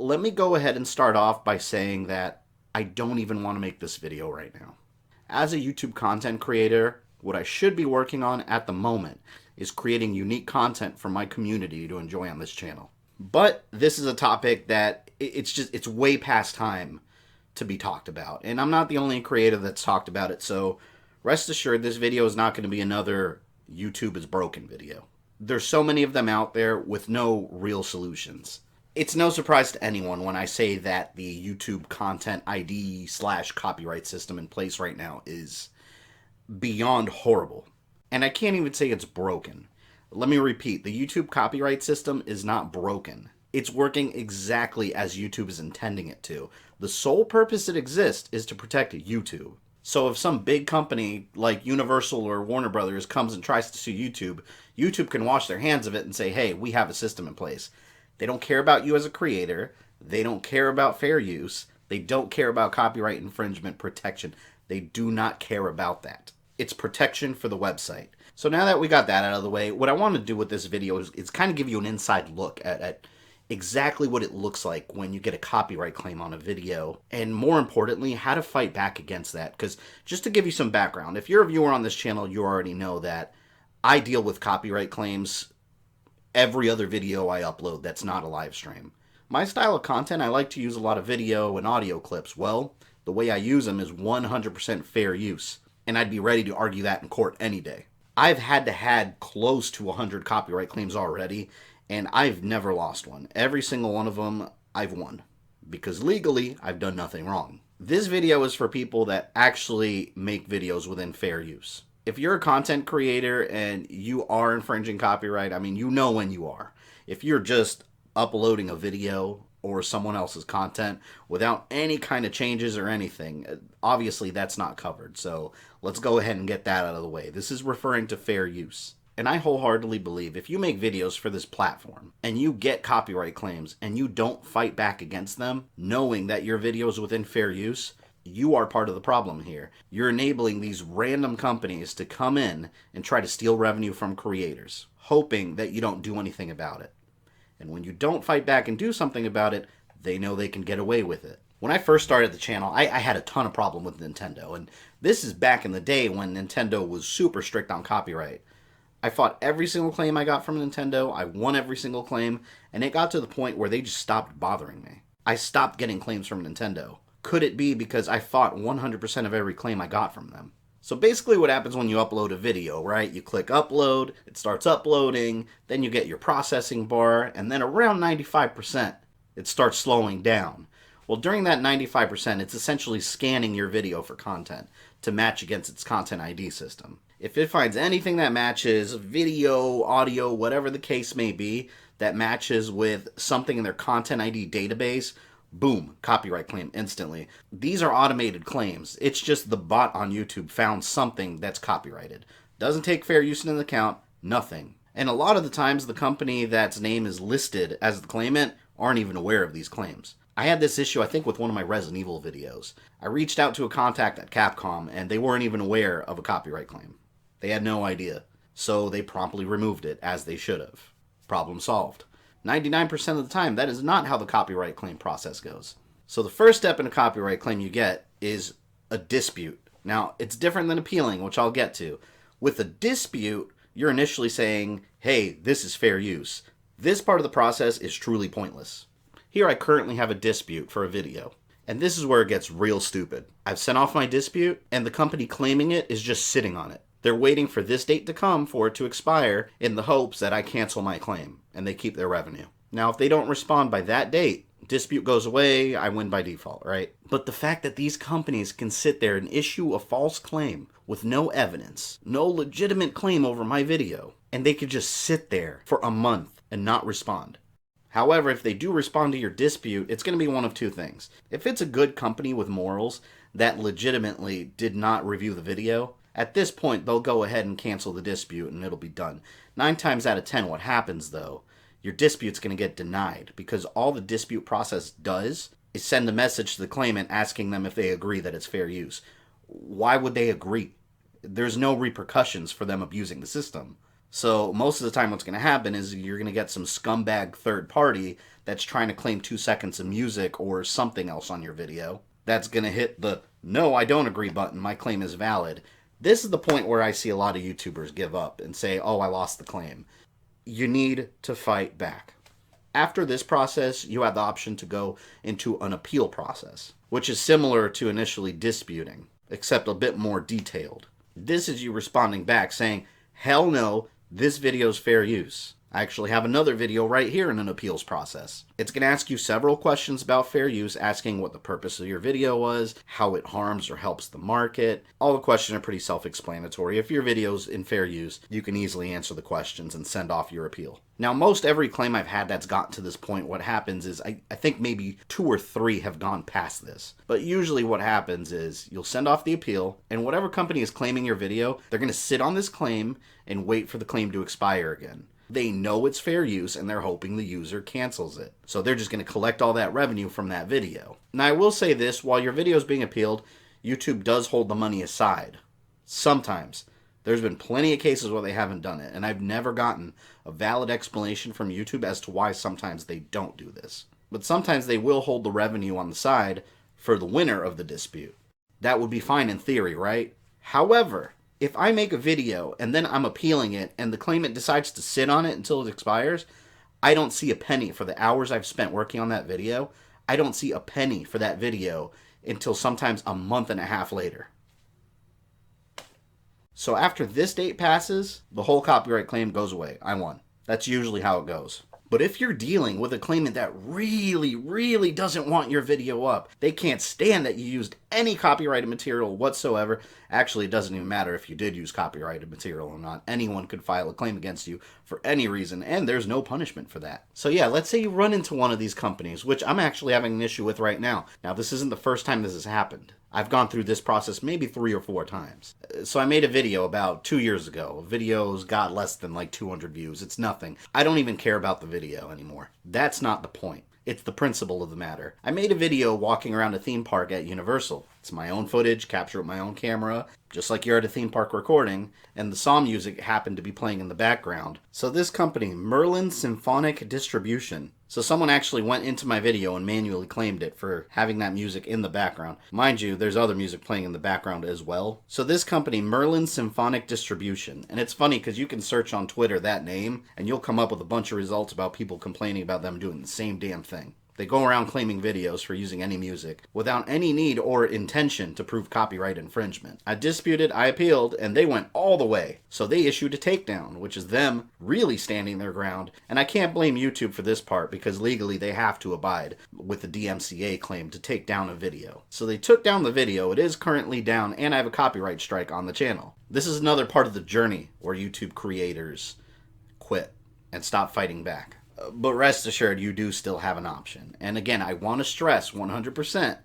let me go ahead and start off by saying that I don't even want to make this video right now. As a YouTube content creator, what I should be working on at the moment is creating unique content for my community to enjoy on this channel. But this is a topic that it's way past time to be talked about. And I'm not the only creator that's talked about it, so rest assured this video is not going to be another YouTube is broken video. There's so many of them out there with no real solutions. It's no surprise to anyone when I say that the YouTube content ID/copyright system in place right now is beyond horrible. And I can't even say it's broken. Let me repeat, the YouTube copyright system is not broken. It's working exactly as YouTube is intending it to. The sole purpose it exists is to protect YouTube. So if some big company like Universal or Warner Brothers comes and tries to sue YouTube, YouTube can wash their hands of it and say, hey, we have a system in place. They don't care about you as a creator. They don't care about fair use. They don't care about copyright infringement protection. They do not care about that. It's protection for the website. So now that we got that out of the way, what I want to do with this video is kind of give you an inside look at exactly what it looks like when you get a copyright claim on a video, and more importantly, how to fight back against that. Because just to give you some background, if you're a viewer on this channel, you already know that I deal with copyright claims every other video I upload that's not a live stream. My style of content, I like to use a lot of video and audio clips. Well, the way I use them is 100% fair use, and I'd be ready to argue that in court any day. I've had close to 100 copyright claims already, and I've never lost one. Every single one of them, I've won. Because legally, I've done nothing wrong. This video is for people that actually make videos within fair use. If you're a content creator and you are infringing copyright, I mean, you know when you are. If you're just uploading a video or someone else's content without any kind of changes or anything, obviously that's not covered. So let's go ahead and get that out of the way. This is referring to fair use. And I wholeheartedly believe if you make videos for this platform and you get copyright claims and you don't fight back against them, knowing that your video is within fair use, you are part of the problem here. You're enabling these random companies to come in and try to steal revenue from creators, hoping that you don't do anything about it. And when you don't fight back and do something about it, they know they can get away with it. When I first started the channel, I had a ton of problem with Nintendo. And this is back in the day when Nintendo was super strict on copyright. I fought every single claim I got from Nintendo. I won every single claim. And it got to the point where they just stopped bothering me. I stopped getting claims from Nintendo. Could it be because I fought 100% of every claim I got from them? So basically what happens when you upload a video, right? You click upload, it starts uploading, then you get your processing bar, and then around 95%, it starts slowing down. Well, during that 95%, it's essentially scanning your video for content to match against its content ID system. If it finds anything that matches, video, audio, whatever the case may be, that matches with something in their content ID database, boom, copyright claim instantly. These are automated claims. It's just the bot on YouTube found something that's copyrighted. Doesn't take fair use into account, nothing. And a lot of the times the company that's name is listed as the claimant aren't even aware of these claims. I had this issue, I think, with one of my Resident Evil videos. I reached out to a contact at Capcom and they weren't even aware of a copyright claim. They had no idea. So they promptly removed it, as they should have. Problem solved. 99% of the time, that is not how the copyright claim process goes. So the first step in a copyright claim you get is a dispute. Now, it's different than appealing, which I'll get to. With a dispute, you're initially saying, hey, this is fair use. This part of the process is truly pointless. Here I currently have a dispute for a video. And this is where it gets real stupid. I've sent off my dispute, and the company claiming it is just sitting on it. They're waiting for this date to come for it to expire in the hopes that I cancel my claim, and they keep their revenue. Now, if they don't respond by that date, dispute goes away, I win by default, right? But the fact that these companies can sit there and issue a false claim with no evidence, no legitimate claim over my video, and they could just sit there for a month and not respond. However, if they do respond to your dispute, it's going to be one of two things. If it's a good company with morals that legitimately did not review the video, at this point, they'll go ahead and cancel the dispute and it'll be done. 9 times out of 10, what happens though, your dispute's going to get denied because all the dispute process does is send a message to the claimant asking them if they agree that it's fair use. Why would they agree? There's no repercussions for them abusing the system. So most of the time what's going to happen is you're going to get some scumbag third party that's trying to claim 2 seconds of music or something else on your video. That's going to hit the no, I don't agree button. My claim is valid. This is the point where I see a lot of YouTubers give up and say, oh, I lost the claim. You need to fight back. After this process, you have the option to go into an appeal process, which is similar to initially disputing, except a bit more detailed. This is you responding back saying, hell no, this video is fair use. I actually have another video right here in an appeals process. It's going to ask you several questions about fair use, asking what the purpose of your video was, how it harms or helps the market. All the questions are pretty self-explanatory. If your video's in fair use, you can easily answer the questions and send off your appeal. Now, most every claim I've had that's gotten to this point, what happens is I think maybe 2 or 3 have gone past this. But usually what happens is you'll send off the appeal, and whatever company is claiming your video, they're going to sit on this claim and wait for the claim to expire again. They know it's fair use and they're hoping the user cancels it. So they're just going to collect all that revenue from that video. Now I will say this, while your video is being appealed, YouTube does hold the money aside. Sometimes. There's been plenty of cases where they haven't done it, and I've never gotten a valid explanation from YouTube as to why sometimes they don't do this. But sometimes they will hold the revenue on the side for the winner of the dispute. That would be fine in theory, right? However, if I make a video and then I'm appealing it and the claimant decides to sit on it until it expires, I don't see a penny for the hours I've spent working on that video. I don't see a penny for that video until sometimes a month and a half later. So after this date passes, the whole copyright claim goes away. I won. That's usually how it goes. But if you're dealing with a claimant that really doesn't want your video up, they can't stand that you used any copyrighted material whatsoever. Actually, it doesn't even matter if you did use copyrighted material or not. Anyone could file a claim against you for any reason, and there's no punishment for that. So yeah, let's say you run into one of these companies, which I'm actually having an issue with right now. Now, this isn't the first time this has happened. I've gone through this process maybe 3 or 4 times. So I made a video about 2 years ago. Video's got less than like 200 views. It's nothing. I don't even care about the video anymore. That's not the point. It's the principle of the matter. I made a video walking around a theme park at Universal. It's my own footage, captured with my own camera, just like you're at a theme park recording, and the song music happened to be playing in the background. So this company, Merlin Symphonic Distribution. So someone actually went into my video and manually claimed it for having that music in the background. Mind you, there's other music playing in the background as well. So this company, Merlin Symphonic Distribution, and it's funny because you can search on Twitter that name, and you'll come up with a bunch of results about people complaining about them doing the same damn thing. They go around claiming videos for using any music without any need or intention to prove copyright infringement. I disputed, I appealed, and they went all the way. So they issued a takedown, which is them really standing their ground. And I can't blame YouTube for this part because legally they have to abide with the DMCA claim to take down a video. So they took down the video, it is currently down, and I have a copyright strike on the channel. This is another part of the journey where YouTube creators quit and stop fighting back. But rest assured, you do still have an option. And again, I want to stress 100%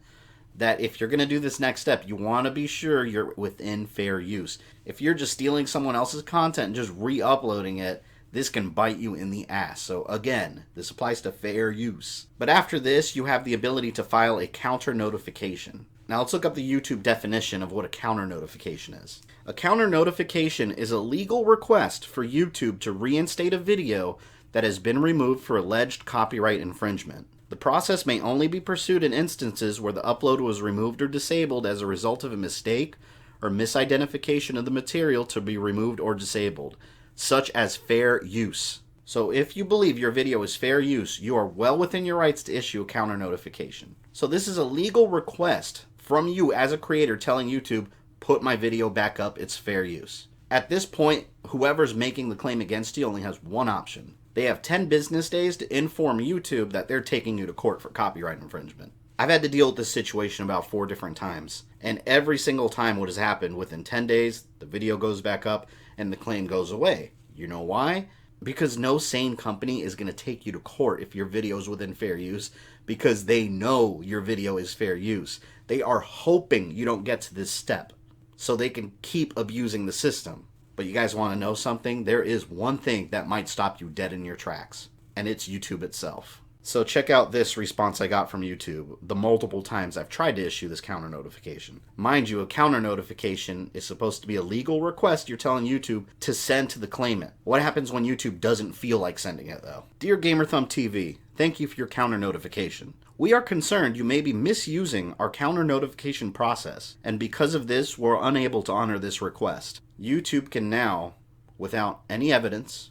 that if you're going to do this next step, you want to be sure you're within fair use. If you're just stealing someone else's content and just re-uploading it, this can bite you in the ass. So again, this applies to fair use. But after this, you have the ability to file a counter notification. Now let's look up the YouTube definition of what a counter notification is. A counter notification is a legal request for YouTube to reinstate a video that has been removed for alleged copyright infringement. The process may only be pursued in instances where the upload was removed or disabled as a result of a mistake or misidentification of the material to be removed or disabled, such as fair use. So if you believe your video is fair use, you are well within your rights to issue a counter notification. So this is a legal request from you as a creator telling YouTube, put my video back up, it's fair use. At this point, whoever's making the claim against you only has one option. They have 10 business days to inform YouTube that they're taking you to court for copyright infringement. I've had to deal with this situation about 4 different times, and every single time what has happened, within 10 days, the video goes back up and the claim goes away. You know why? Because no sane company is going to take you to court if your video is within fair use because they know your video is fair use. They are hoping you don't get to this step so they can keep abusing the system. But you guys want to know something? There is one thing that might stop you dead in your tracks, and it's YouTube itself. So check out this response I got from YouTube the multiple times I've tried to issue this counter notification. Mind you, a counter notification is supposed to be a legal request you're telling YouTube to send to the claimant. What happens when YouTube doesn't feel like sending it though? Dear GamerThumbTV, thank you for your counter notification. We are concerned you may be misusing our counter notification process, and because of this, we're unable to honor this request. YouTube can now, without any evidence,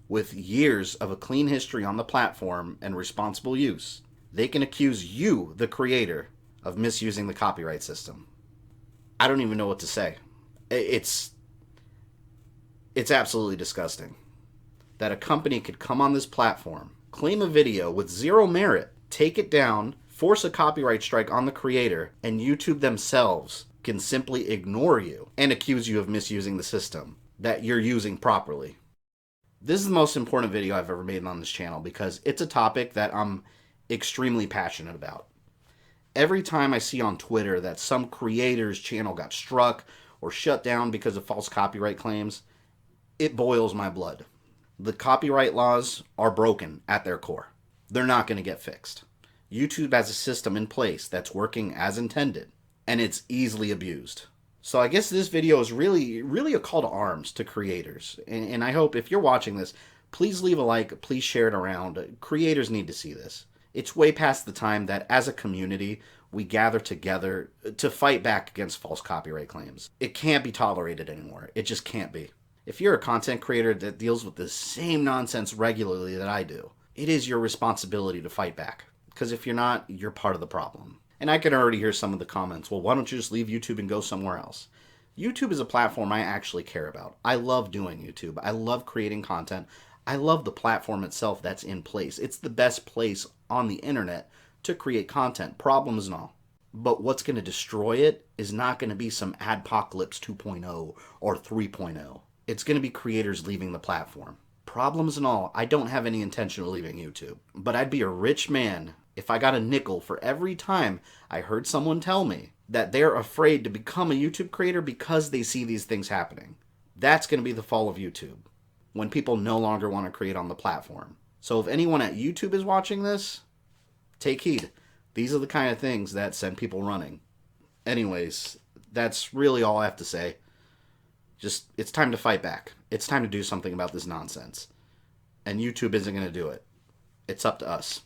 with years of a clean history on the platform and responsible use, they can accuse you, the creator, of misusing the copyright system. I don't even know what to say. It's absolutely disgusting that a company could come on this platform, claim a video with zero merit, take it down, force a copyright strike on the creator, and YouTube themselves can simply ignore you and accuse you of misusing the system that you're using properly. This is the most important video I've ever made on this channel because it's a topic that I'm extremely passionate about. Every time I see on Twitter that some creator's channel got struck or shut down because of false copyright claims, it boils my blood. The copyright laws are broken at their core. They're not going to get fixed. YouTube has a system in place that's working as intended, and it's easily abused. So I guess this video is really a call to arms to creators. And I hope if you're watching this, please leave a like, please share it around. Creators need to see this. It's way past the time that as a community, we gather together to fight back against false copyright claims. It can't be tolerated anymore. It just can't be. If you're a content creator that deals with the same nonsense regularly that I do, it is your responsibility to fight back. Because if you're not, you're part of the problem. And I can already hear some of the comments, well, why don't you just leave YouTube and go somewhere else? YouTube is a platform I actually care about. I love doing YouTube. I love creating content. I love the platform itself that's in place. It's the best place on the internet to create content, problems and all. But what's going to destroy it is not going to be some Adpocalypse 2.0 or 3.0. It's going to be creators leaving the platform. Problems and all, I don't have any intention of leaving YouTube. But I'd be a rich man if I got a nickel for every time I heard someone tell me that they're afraid to become a YouTube creator because they see these things happening. That's going to be the fall of YouTube, when people no longer want to create on the platform. So if anyone at YouTube is watching this, take heed. These are the kind of things that send people running. Anyways, that's really all I have to say. Just, it's time to fight back. It's time to do something about this nonsense. And YouTube isn't going to do it. It's up to us.